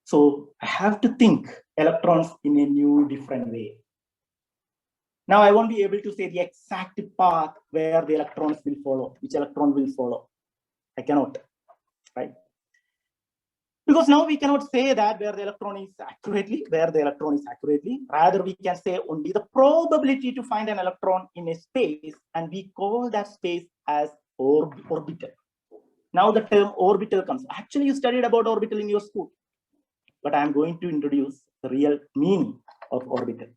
So I have to think electrons in a new, different way. Now I won't be able to say the exact path where the electrons will follow, which electron will follow. I cannot, right? Because now we cannot say that where the electron is accurately, Rather, we can say only the probability to find an electron in a space, and we call that space as orbital. Now the term orbital comes. Actually, you studied about orbital in your school, but I'm going to introduce the real meaning of orbital.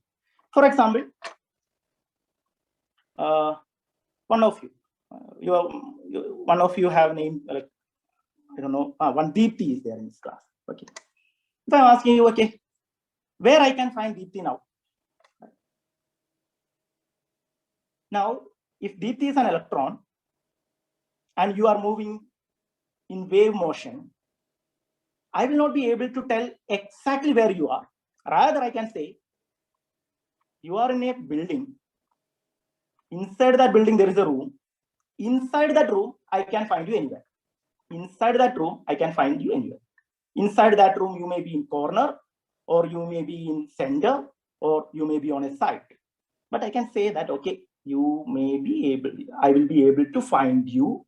For example, one of you have named, I don't know, one Deepthi is there in this class. Okay. If I'm asking you, okay, where I can find Deepthi now? Now, if Deepthi is an electron and you are moving in wave motion, I will not be able to tell exactly where you are. Rather, I can say you are in a building. Inside that building, there is a room. Inside that room, I can find you anywhere. Inside that room, I can find you anywhere. Inside that room, you may be in corner, or you may be in center, or you may be on a side. But I can say that, okay, you may be able, I will be able to find you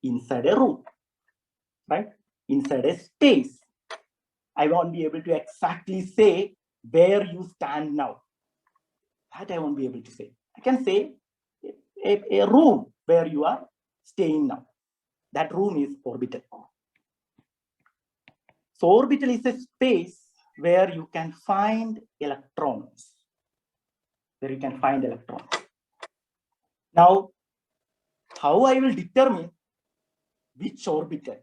inside a room, right? Inside a space. I won't be able to exactly say where you stand now. That I won't be able to say. I can say a room where you are staying now. That room is orbital. So orbital is a space where you can find electrons. Now, how I will determine which orbital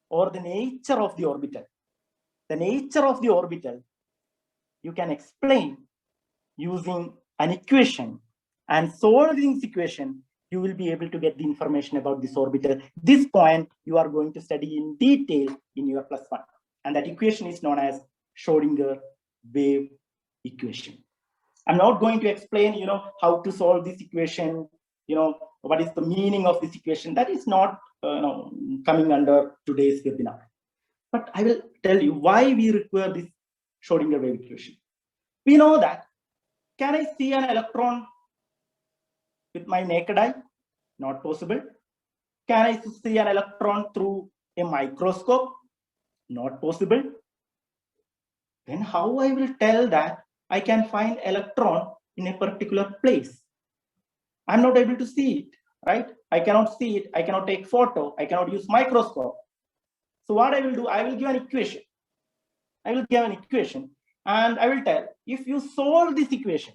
or the nature of the orbital? The nature of the orbital, you can explain using an equation, and solving this equation, you will be able to get the information about this orbital. This point you are going to study in detail in your +1. And that equation is known as Schrodinger wave equation. I'm not going to explain, how to solve this equation, what is the meaning of this equation. That is not coming under today's webinar. But I will tell you why we require this Schrodinger wave equation. We know that, can I see an electron with my naked eye? Not possible. Can I see an electron through a microscope? Not possible. Then how I will tell that I can find electron in a particular place? I'm not able to see it, right? I cannot see it. I cannot take photo. I cannot use microscope. So what I will do, I will give an equation. And I will tell, if you solve this equation,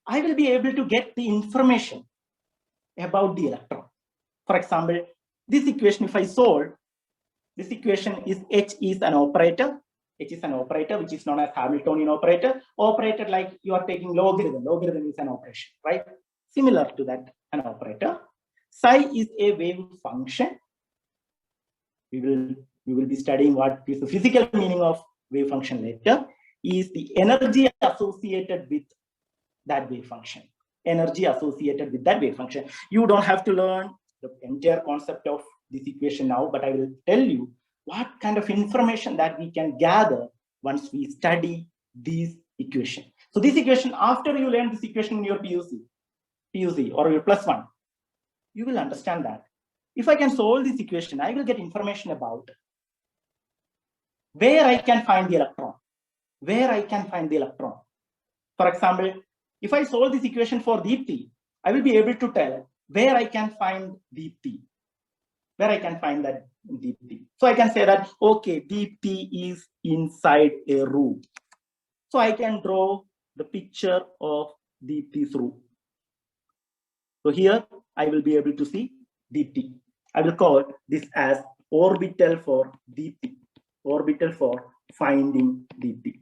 I will be able to get the information about the electron. For example, this equation, if I solve, this equation is H is an operator. H is an operator, which is known as Hamiltonian operator. Operator, like you are taking logarithm. Logarithm is an operation, right? Similar to that, an operator. Psi is a wave function. We will be studying what is the physical meaning of wave function later. Is the energy associated with that wave function. You don't have to learn the entire concept of this equation now, but I will tell you what kind of information that we can gather once we study this equation. So this equation, after you learn this equation in your PUC or your +1, you will understand that if I can solve this equation, I will get information about where I can find the electron. For example, if I solve this equation for Deepthi, I will be able to tell where I can find Deepthi. So I can say that, okay, Deepthi is inside a room. So I can draw the picture of Deepthi's room. So here I will be able to see Deepthi. I will call this as orbital for Deepthi. Orbital for finding Deepthi.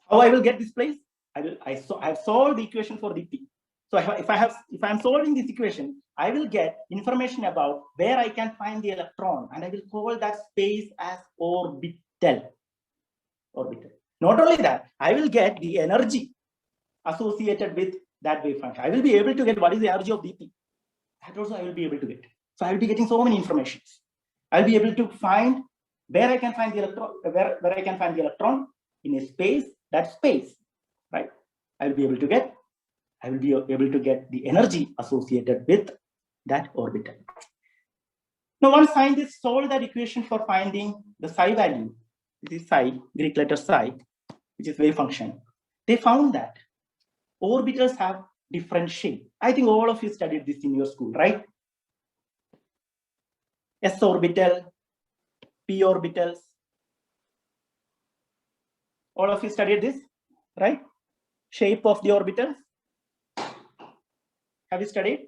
How I will get this place? I've solved the equation for Deepthi. So if I'm solving this equation, I will get information about where I can find the electron, and I will call that space as orbital. Not only that, I will get the energy associated with that wave function. I will be able to get what is the energy of Deepthi. That also I will be able to get. So I will be getting so many informations. I'll be able to find where I can find the electron, where I can find the electron in a space, that space, right? I will be able to get the energy associated with that orbital. Now, one scientist solved that equation for finding the psi value. This is psi, Greek letter psi, which is wave function. They found that orbitals have different shape. I think all of you studied this in your school, right? S orbital, p orbitals. All of you studied this, right? Shape of the orbitals. Have you studied?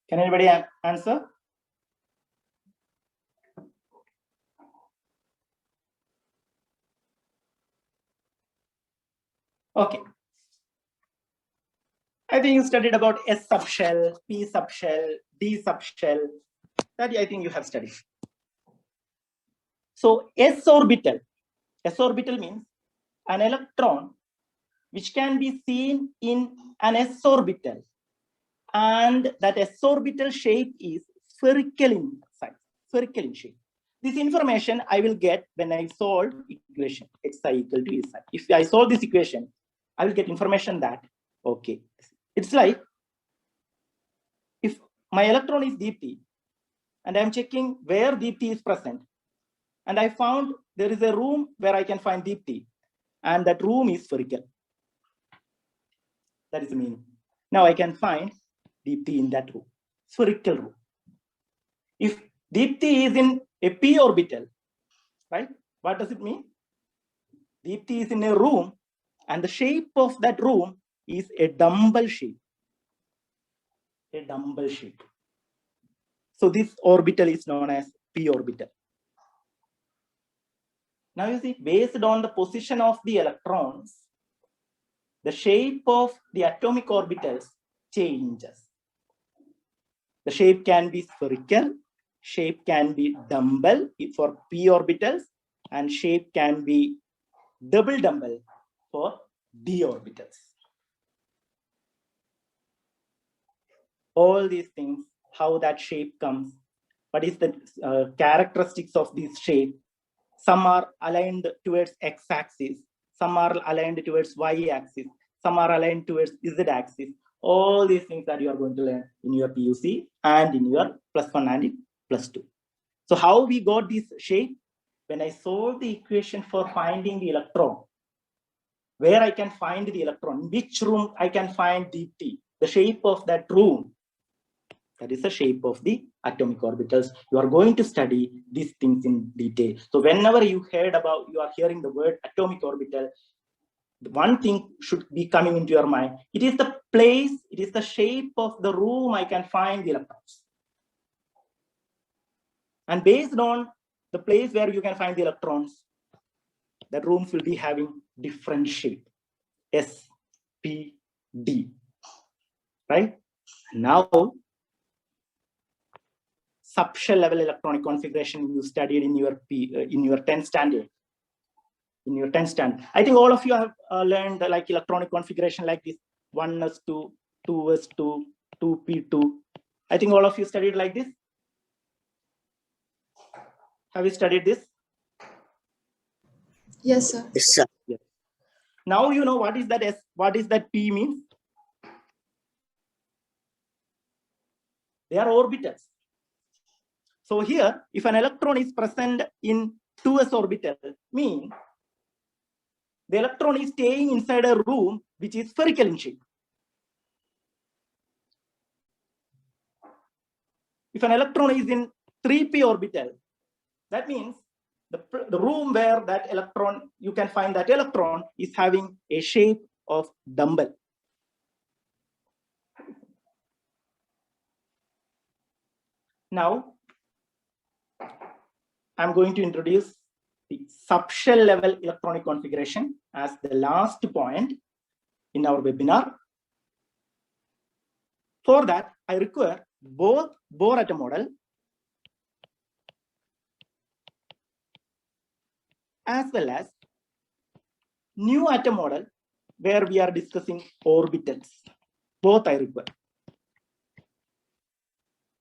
Can anybody answer? Okay. I think you studied about S subshell, P subshell, D subshell. That I think you have studied. So S orbital means an electron which can be seen in an S orbital, and that S orbital shape is spherical in size, spherical in shape. This information I will get when I solve equation xi equal to Si. If I solve this equation, I will get information that, okay, it's like if my electron is deepti and I'm checking where deepti is present, and I found there is a room where I can find deepti, and that room is spherical. That is the meaning. Now I can find deepti in that room, spherical room. If deepti is in a p orbital, right? What does it mean? Deepti is in a room, and the shape of that room is a dumbbell shape. A dumbbell shape. So this orbital is known as p orbital. Now you see, based on the position of the electrons, the shape of the atomic orbitals changes. The shape can be spherical, shape can be dumbbell for p orbitals, and shape can be double dumbbell for d orbitals. All these things, how that shape comes, what is the characteristics of this shape. Some are aligned towards x-axis, some are aligned towards y-axis, some are aligned towards z-axis. All these things that you are going to learn in your PUC and in your +1 and +2. So how we got this shape? When I solved the equation for finding the electron, where I can find the electron, which room I can find deepti, the shape of that room, that is the shape of the atomic orbitals. You are going to study these things in detail. So whenever you are hearing the word atomic orbital, one thing should be coming into your mind. It is the place, it is the shape of the room I can find the electrons. And based on the place where you can find the electrons, the rooms will be having different shape. S, P, D. Right? Now, subshell level electronic configuration you studied in your 10th standard. In your 10th standard, I think all of you have learned like electronic configuration like this: 1s2, 2s2, 2p2. I think all of you studied like this. Have you studied this? Yes, sir. Yes, sir. Yes. Now you know what is that S, what is that P means? They are orbitals. So here, if an electron is present in 2s orbital, means the electron is staying inside a room which is spherical in shape. If an electron is in 3p orbital, that means the room where that electron, you can find that electron is having a shape of dumbbell. Now, I'm going to introduce the subshell level electronic configuration as the last point in our webinar. For that, I require both Bohr atom model as well as new atom model where we are discussing orbitals. Both I require.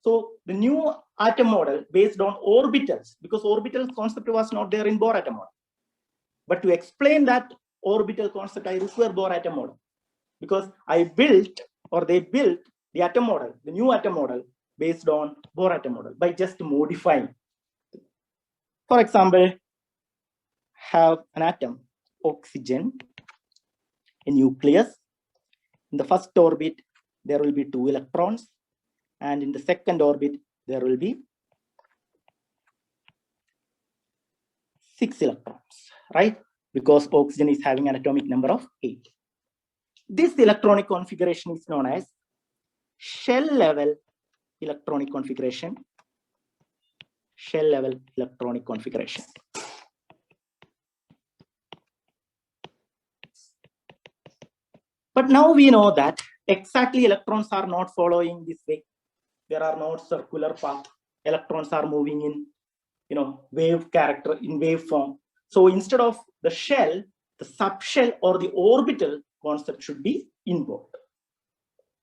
So the new atom model based on orbitals, because orbital concept was not there in Bohr atom model. But to explain that orbital concept, I require Bohr atom model, because I built, or they built, the atom model, the new atom model based on Bohr atom model by just modifying. For example, have an atom, oxygen, a nucleus. In the first orbit, there will be 2 electrons. And in the second orbit, there will be 6 electrons, right? Because oxygen is having an atomic number of 8. This electronic configuration is known as shell level electronic configuration. Shell level electronic configuration. But now we know that exactly electrons are not following this way. There are no circular path. Electrons are moving in, wave character, in wave form. So instead of the shell, the subshell or the orbital concept should be involved.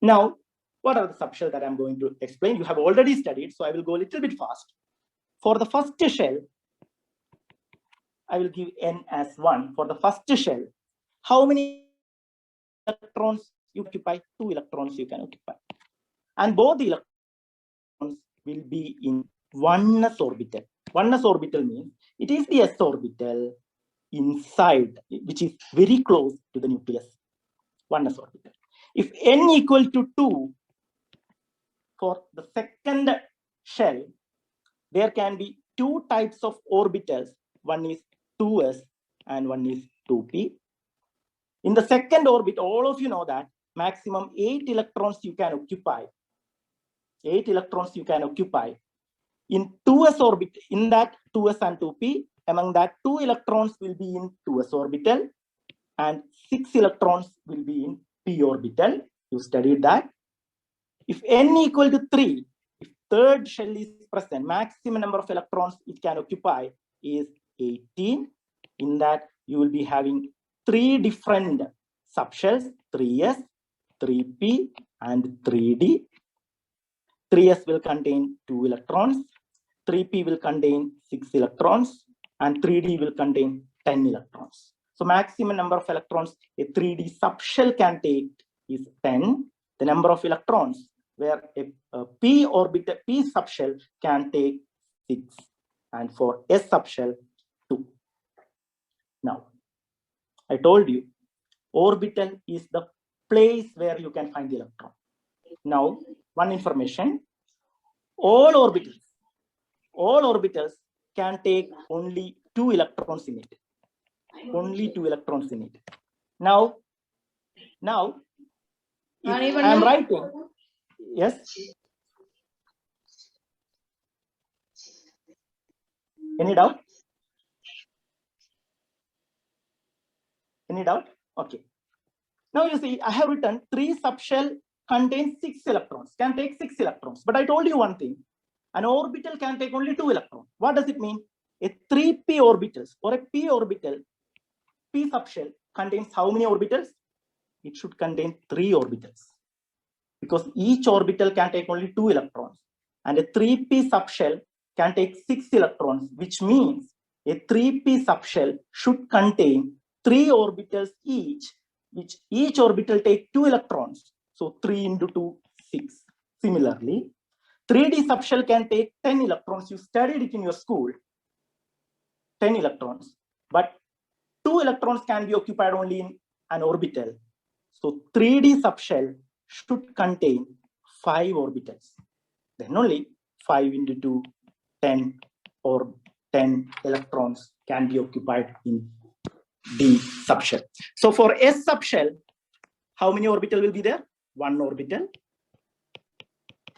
Now, what are the subshell that I'm going to explain? You have already studied, so I will go a little bit fast. For the first shell, I will give n as 1. For the first shell, how many electrons you occupy? 2 electrons you can occupy. And both the electrons will be in oneness orbital. Oneness orbital means it is the s orbital inside, which is very close to the nucleus. Oneness orbital. If n equal to 2, for the second shell, there can be 2 types of orbitals. One is 2s and one is 2p. In the second orbit, all of you know that maximum 8 electrons you can occupy. 8 electrons you can occupy. In 2s orbit, in that 2s and 2p, among that 2 electrons will be in 2s orbital and 6 electrons will be in p orbital. You studied that. If n equal to 3, if third shell is present, maximum number of electrons it can occupy is 18. In that, you will be having 3 different subshells, 3s, 3p, and 3d. 3s will contain 2 electrons, 3p will contain 6 electrons, and 3d will contain 10 electrons. So maximum number of electrons a 3d subshell can take is 10. The number of electrons where a p orbital, p subshell can take 6, and for s subshell 2. Now, I told you, orbital is the place where you can find the electron. Now, one information, all orbitals can take only 2 electrons in it. Only 2 electrons in it. Now, if I'm writing, yes? Any doubt? Any doubt? Okay. Now you see, I have written 3 subshell contains 6 electrons, can take 6 electrons. But I told you one thing, an orbital can take only 2 electrons. What does it mean? A 3p orbitals or a p orbital, p subshell contains how many orbitals? It should contain 3 orbitals, because each orbital can take only 2 electrons. And a 3p subshell can take 6 electrons, which means a 3p subshell should contain 3 orbitals each, which each orbital take 2 electrons. So 3 into 2, 6. Similarly, 3d subshell can take 10 electrons. You studied it in your school, 10 electrons. But 2 electrons can be occupied only in an orbital. So 3d subshell should contain 5 orbitals. Then only 5 into 2, 10, or 10 electrons can be occupied in D subshell. So for S subshell, how many orbital will be there? 1 orbital.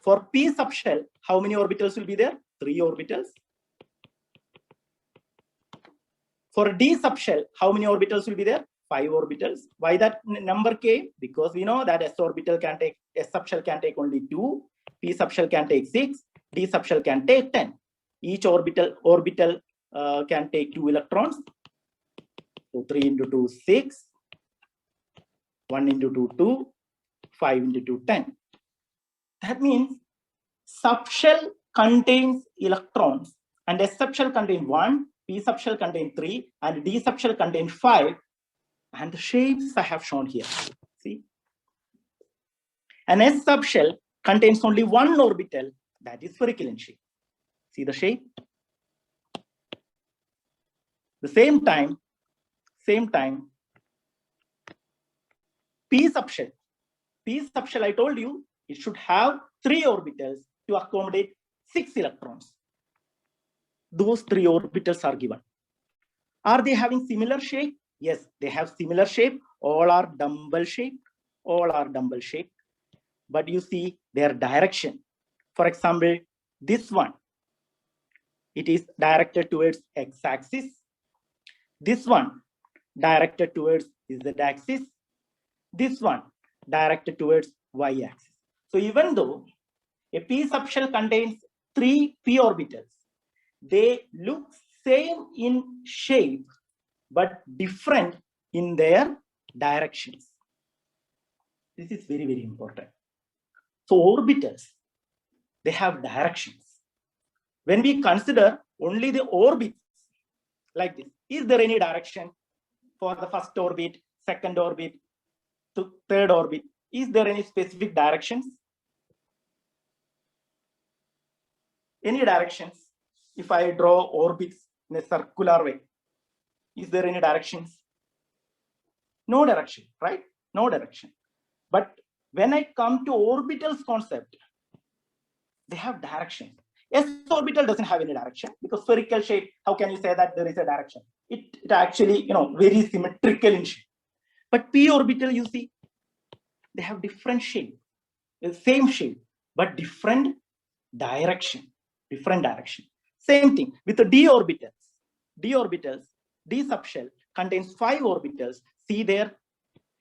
For P subshell, how many orbitals will be there? 3 orbitals. For D subshell, how many orbitals will be there? 5 orbitals. Why that number came? Because we know that S orbital can take, S subshell can take only 2, P subshell can take 6, D subshell can take 10. Each orbital can take 2 electrons. So 3 into 2, 6. 1 into 2, 2. 5 into 2, 10. That means subshell contains electrons and S subshell contains 1, P subshell contains 3, and D subshell contains 5. And the shapes I have shown here. See? An S subshell contains only one orbital that is spherical in shape. See the shape? The same time, P subshell, I told you, it should have 3 orbitals to accommodate 6 electrons. Those 3 orbitals are given. Are they having similar shape? Yes, they have similar shape. All are dumbbell shaped. But you see their direction. For example, this one, it is directed towards x-axis. This one directed towards z-axis. This one directed towards y-axis. So even though a p subshell contains 3 p orbitals, they look same in shape but different in their directions. This is very, very important. So orbitals, they have directions. When we consider only the orbits like this, is there any direction for the first orbit, second orbit, third orbit? Is there any specific directions? Any directions? If I draw orbits in a circular way, is there any directions? No direction, right? No direction. But when I come to orbitals concept, they have direction. S orbital doesn't have any direction because spherical shape, how can you say that there is a direction? It actually, very symmetrical in shape. But p orbital, you see, they have different shape, the same shape, but different direction. Same thing with the d orbitals. D subshell contains 5 orbitals. See their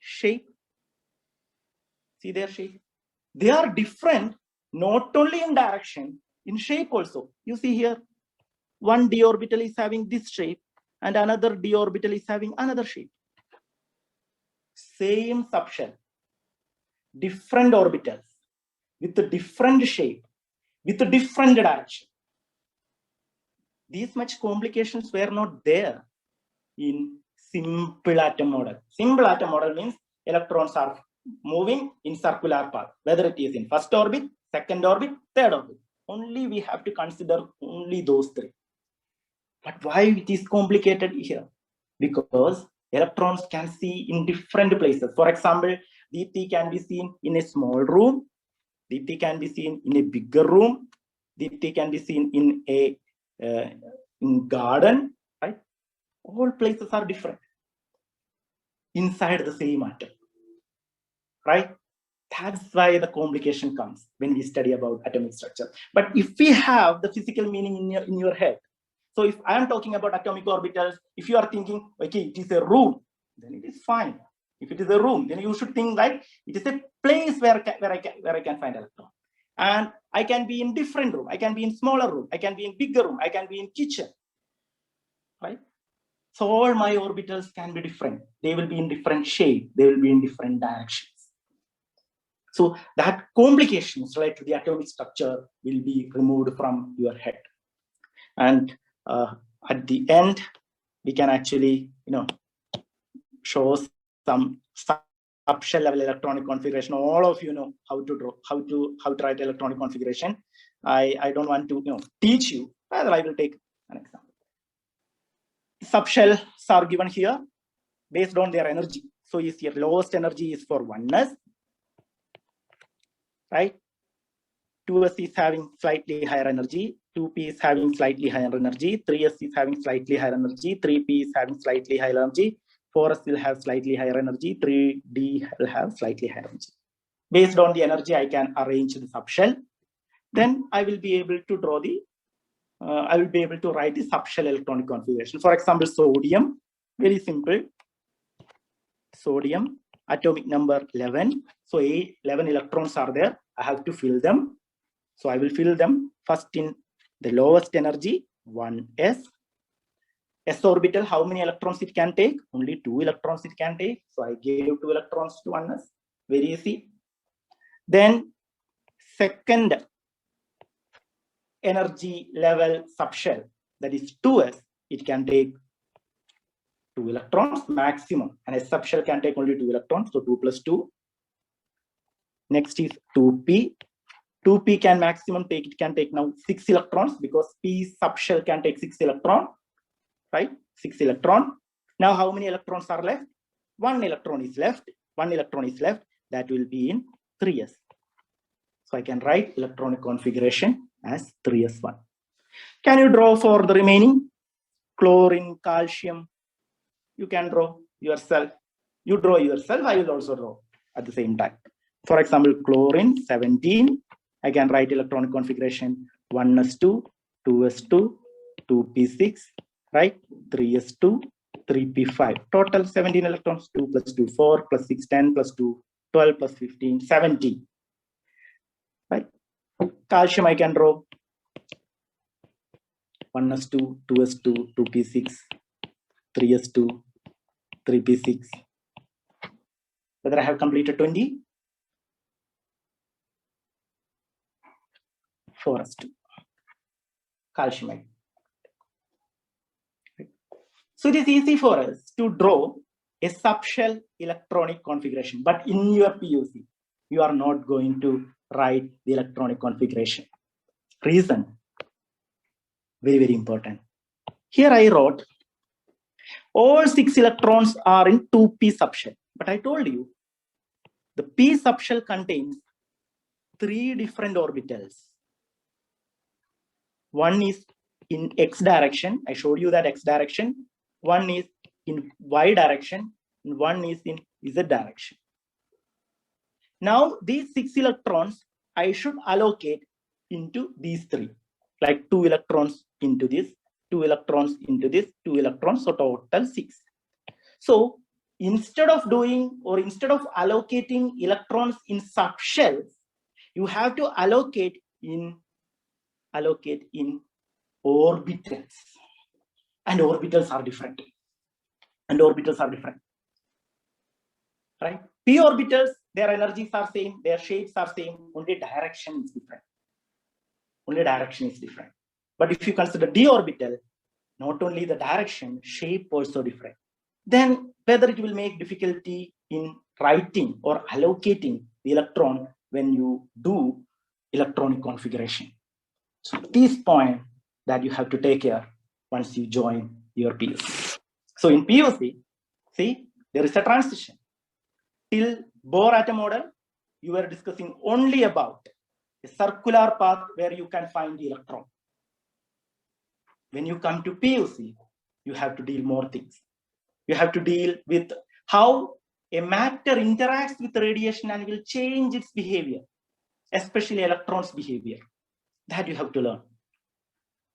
shape. They are different not only in direction, in shape also. You see here, one d orbital is having this shape and another d orbital is having another shape. Same subshell, different orbitals with a different shape, with a different direction. These much complications were not there in simple atom model. Simple atom model means electrons are moving in circular path, whether it is in first orbit, second orbit, third orbit. Only we have to consider only those 3. But why it is complicated here? Because electrons can see in different places. For example, Deepthi can be seen in a small room. Deepthi can be seen in a bigger room. Deepthi can be seen in a garden, right? All places are different inside the same atom, right? That's why the complication comes when we study about atomic structure. But if we have the physical meaning in your head, so if I am talking about atomic orbitals, if you are thinking, okay, it is a room, then it is fine. If it is a room, then you should think like it is a place where I can find electron. And I can be in different room. I can be in smaller room. I can be in bigger room. I can be in kitchen, right? So all my orbitals can be different. They will be in different shape. They will be in different directions. So that complications related to the atomic structure will be removed from your head. And at the end, we can actually, show some subshell level electronic configuration. All of you know how to draw, how to write electronic configuration. I don't want to teach you. Rather, I will take an example. Subshells are given here based on their energy. So is your lowest energy is for 1s, right? 2s is having slightly higher energy, 2p is having slightly higher energy, 3s is having slightly higher energy, 3p is having slightly higher energy, 4s will have slightly higher energy, 3d will have slightly higher energy. Based on the energy, I can arrange the subshell. Then I will be able to draw the, I will be able to write the subshell electronic configuration. For example, sodium, very simple. Sodium, atomic number 11. So 11 electrons are there. I have to fill them. So I will fill them first in the lowest energy, 1s. S orbital, how many electrons it can take? Only 2 electrons it can take. So I gave 2 electrons to 1s. Very easy. Then second energy level subshell, that is 2s, it can take 2 electrons maximum. And a subshell can take only 2 electrons. So 2 plus 2. Next is 2p. 2p can maximum take, it can take now 6 electrons because p subshell can take 6 electrons. Right? 6 electron. Now, how many electrons are left? 1 electron is left. 1 electron is left. That will be in 3s. So I can write electronic configuration as 3s1. Can you draw for the remaining? Chlorine, calcium. You can draw yourself. You draw yourself. I will also draw at the same time. For example, chlorine 17. I can write electronic configuration 1s2, 2s2, 2p6. Right? 3s2, 3p5. Total 17 electrons. 2 plus 2, 4, plus 6, 10, plus 2, 12, plus 15, 17. Right? Calcium I can draw 1s2, 2s2, 2p6, 3s2, 3p6. Whether I have completed 20? 4s2. Calcium I. So it is easy for us to draw a subshell electronic configuration, but in your PUC, you are not going to write the electronic configuration. Reason, very, very important. Here I wrote, all 6 electrons are in 2p subshell, but I told you, the p subshell contains 3 different orbitals. One is in x direction, I showed you that x direction. One is in y direction, and one is in z direction. Now, these 6 electrons, I should allocate into these 3, like 2 electrons into this, 2 electrons into this, 2 electrons, so total 6. So, instead of allocating electrons in subshells, you have to allocate in orbitals. And orbitals are different. Right? P orbitals, their energies are same, their shapes are same, only direction is different. But if you consider d orbital, not only the direction, shape also different. Then whether it will make difficulty in writing or allocating the electron when you do electronic configuration. So this point that you have to take care once you join your PUC. So in PUC, see, there is a transition. Till Bohr atom model, you were discussing only about a circular path where you can find the electron. When you come to PUC, you have to deal more things. You have to deal with how a matter interacts with radiation and will change its behavior, especially electrons' behavior. That you have to learn.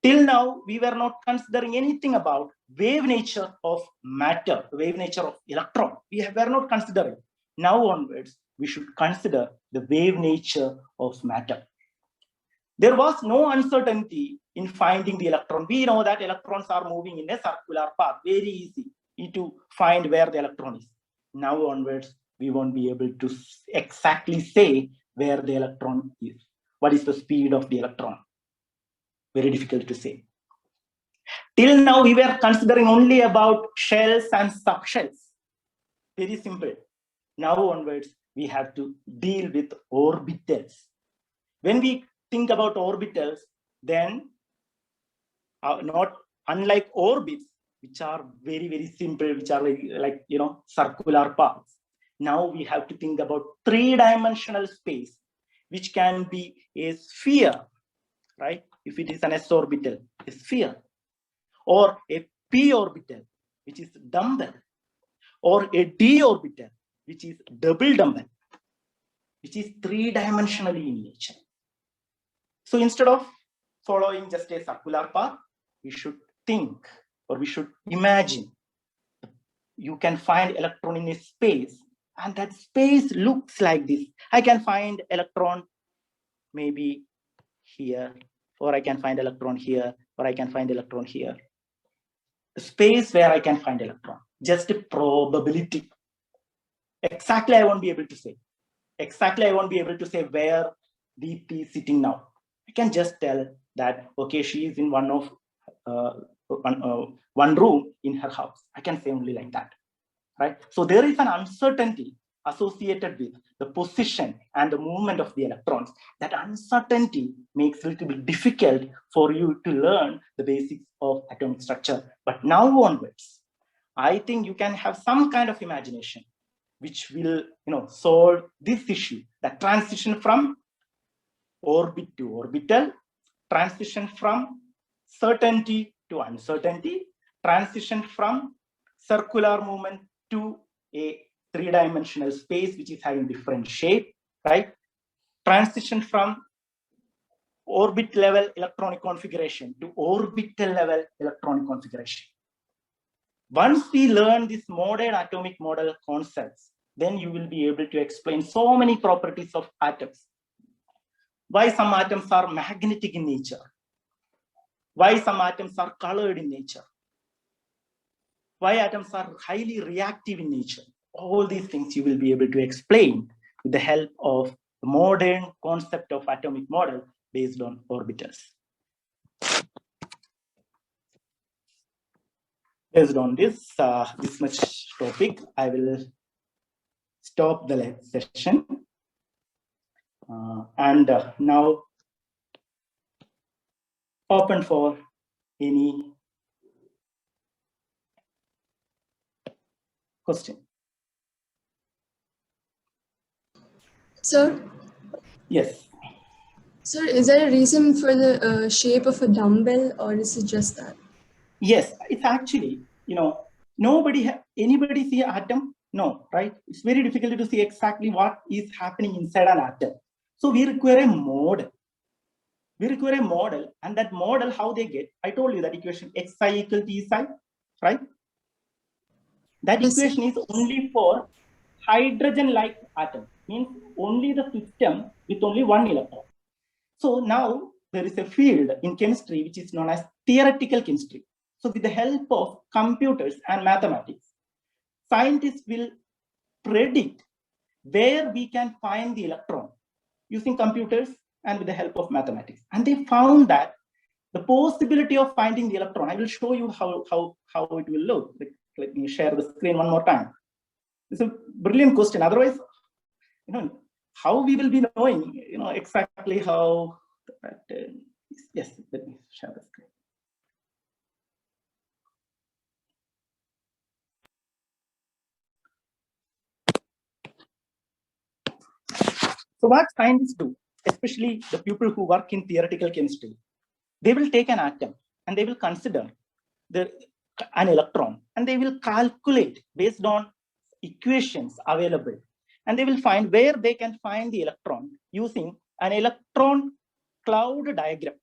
Till now, we were not considering anything about wave nature of matter, wave nature of electron. We were not considering. Now onwards, we should consider the wave nature of matter. There was no uncertainty in finding the electron. We know that electrons are moving in a circular path. Very easy to find where the electron is. Now onwards, we won't be able to exactly say where the electron is. What is the speed of the electron? Very difficult to say. Till now, we were considering only about shells and subshells. Very simple. Now onwards, we have to deal with orbitals. When we think about orbitals, then not unlike orbits, which are very, very simple, which are like circular paths. Now we have to think about 3-dimensional space, which can be a sphere, right? If it is an s orbital, a sphere, or a p orbital, which is dumbbell, or a d orbital, which is double dumbbell, which is 3-dimensionally in nature. So instead of following just a circular path, we should think, or we should imagine, you can find electron in a space, and that space looks like this. I can find electron maybe here, or I can find electron here, or I can find electron here. The space where I can find electron, just a probability. Exactly, I won't be able to say. Exactly, I won't be able to say where Deepti is sitting now. I can just tell that, okay, she is in one room in her house. I can say only like that, right? So there is an uncertainty associated with the position and the movement of the electrons. That uncertainty makes it a little bit difficult for you to learn the basics of atomic structure. But now onwards, I think you can have some kind of imagination which will, solve this issue, that transition from orbit to orbital, transition from certainty to uncertainty, transition from circular movement to a three-dimensional space which is having different shape, right? Transition from orbit level electronic configuration to orbital level electronic configuration. Once we learn this modern atomic model concepts, then you will be able to explain so many properties of atoms. Why some atoms are magnetic in nature, why some atoms are colored in nature, why atoms are highly reactive in nature. All these things you will be able to explain with the help of the modern concept of atomic model based on orbitals. Based on this much topic, I will stop the session. And now open for any question. Sir? Yes. Sir, is there a reason for the shape of a dumbbell, or is it just that? Yes, it's actually, anybody see an atom? No, right? It's very difficult to see exactly what is happening inside an atom. So we require a model. We require a model, and that model, how they get, I told you that equation xi equal to E psi, right? That equation is only for hydrogen-like atom, means only the system with only one electron. So now there is a field in chemistry which is known as theoretical chemistry. So with the help of computers and mathematics, scientists will predict where we can find the electron using computers and with the help of mathematics. And they found that the possibility of finding the electron, I will show you how it will look. Let me share the screen one more time. It's a brilliant question. Otherwise, how we will be knowing, exactly how that yes, let me share the screen. So what scientists do, especially the people who work in theoretical chemistry, they will take an atom and they will consider an electron, and they will calculate based on equations available, and they will find where they can find the electron using an electron cloud diagram.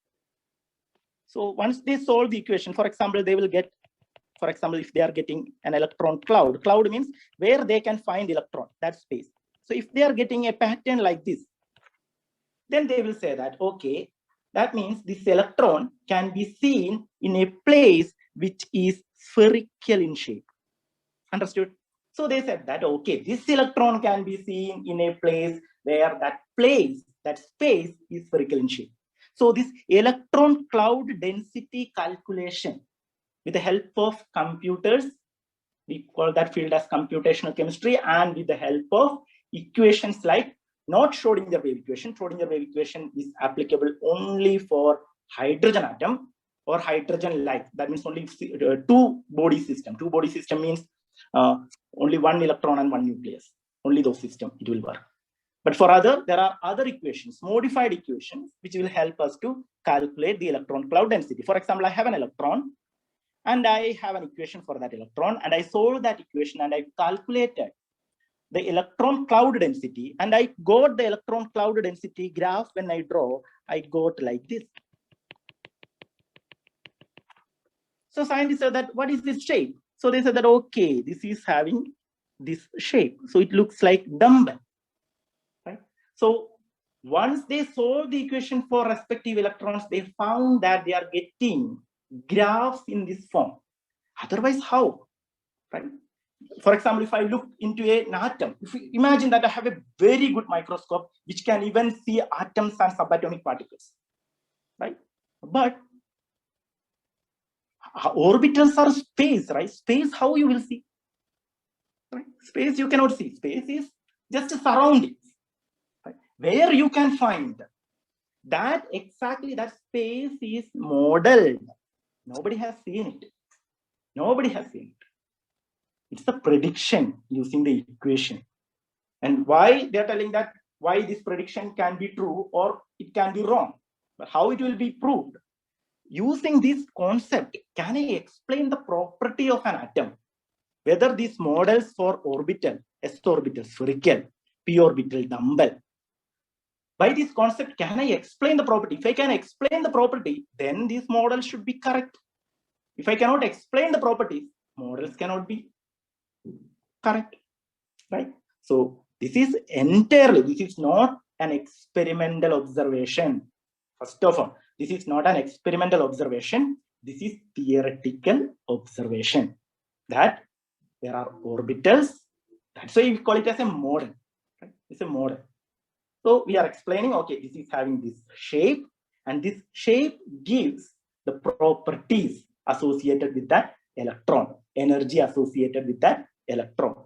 So once they solve the equation, for example, they will get, for example, if they are getting an electron cloud means where they can find electron, that space. So if they are getting a pattern like this, then they will say that, okay, that means this electron can be seen in a place which is spherical in shape. Understood? So they said that, okay, this electron can be seen in a place where that space is spherical in shape. So this electron cloud density calculation with the help of computers, we call that field as computational chemistry, and with the help of equations like not Schrodinger wave equation. Schrodinger wave equation is applicable only for hydrogen atom or hydrogen-like. That means only two-body system. Two-body system means only one electron and one nucleus. Only those systems it will work. But for there are other equations, modified equations, which will help us to calculate the electron cloud density. For example, I have an electron, and I have an equation for that electron, and I solved that equation, and I calculated the electron cloud density, and I got the electron cloud density graph. When I draw, I got like this. So scientists said that, what is this shape? So they said that, okay, this is having this shape. So it looks like dumbbell, right? So Once they solve the equation for respective electrons, they found that they are getting graphs in this form. Otherwise, how? Right? For example, if I look into an atom, if you imagine that I have a very good microscope which can even see atoms and subatomic particles, right? But orbitals are space, right? Space, how you will see? Right? Space you cannot see. Space is just surroundings. Right? Where you can find that exactly that space is modeled. Nobody has seen it. Nobody has seen it. It's a prediction using the equation. And why they're telling that why this prediction can be true or it can be wrong. But how it will be proved? Using this concept, can I explain the property of an atom? Whether these models for orbital, s orbital, spherical, p orbital, dumbbell. By this concept, can I explain the property? If I can explain the property, then this model should be correct. If I cannot explain the properties, models cannot be correct, right? So this is entirely, this is not an experimental observation. First of all, this is not an experimental observation. This is theoretical observation that there are orbitals. That's why we call it as a model, right? It's a model. So we are explaining, okay, this is having this shape, and this shape gives the properties associated with that electron, energy associated with that electron.